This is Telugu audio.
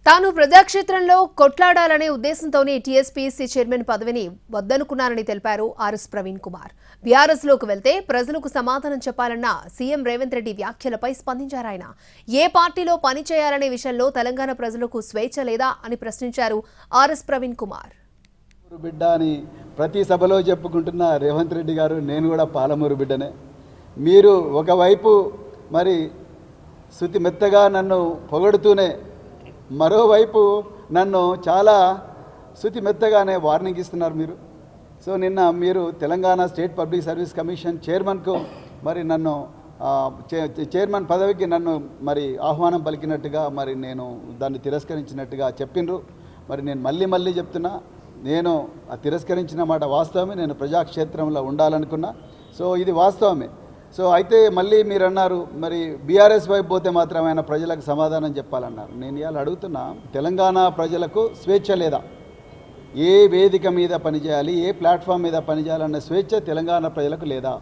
తాను ప్రజాక్షేత్రంలో కొట్లాడాలనే ఉద్దేశంతోనే టీఎస్పీఎస్సీ చైర్మన్ పదవిని వద్దనుకున్నారని తెలిపారు ఆర్ఎస్ ప్రవీణ్ కుమార్. బీఆర్ఎస్లోకి వెళ్తే ప్రజలకు సమాధానం చెప్పాలన్న సీఎం రేవంత్ రెడ్డి వ్యాఖ్యలపై స్పందించారు ఆయన. ఏ పార్టీలో పని చేయాలనే విషయంలో తెలంగాణ ప్రజలకు స్వేచ్ఛ లేదా అని ప్రశ్నించారు ఆర్ఎస్ ప్రవీణ్ కుమార్. బిడ్డ అని ప్రతి సభలో చెప్పుకుంటున్న రేవంత్ రెడ్డి గారు, నేను కూడా పాలమూరు బిడ్డనే. మీరు ఒకవైపు మరి శృతి మెత్తగా నన్ను పొగడుతూనే మరోవైపు నన్ను చాలా శృతి మెత్తగానే వార్నింగ్ ఇస్తున్నారు మీరు. సో నిన్న మీరు Telangana state public service commission చైర్మన్కు మరి నన్ను చైర్మన్ పదవికి నన్ను మరి ఆహ్వానం పలికినట్టుగా మరి నేను దాన్ని తిరస్కరించినట్టుగా చెప్పిండ్రు. మరి నేను మళ్ళీ చెప్తున్నా, నేను తిరస్కరించిన మాట వాస్తవమే. నేను ప్రజాక్షేత్రంలో ఉండాలనుకున్నా. సో ఇది వాస్తవమే. సో అయితే మళ్ళీ మీరు అన్నారు మరి బీఆర్ఎస్ వైపు పోతే మాత్రం ఆయన ప్రజలకు సమాధానం చెప్పాలన్నారు. నేను ఇవాళ అడుగుతున్నా, తెలంగాణ ప్రజలకు స్వేచ్ఛ లేదా? ఏ వేదిక మీద పనిచేయాలి, ఏ ప్లాట్ఫామ్ మీద పనిచేయాలన్న స్వేచ్ఛ తెలంగాణ ప్రజలకు లేదా?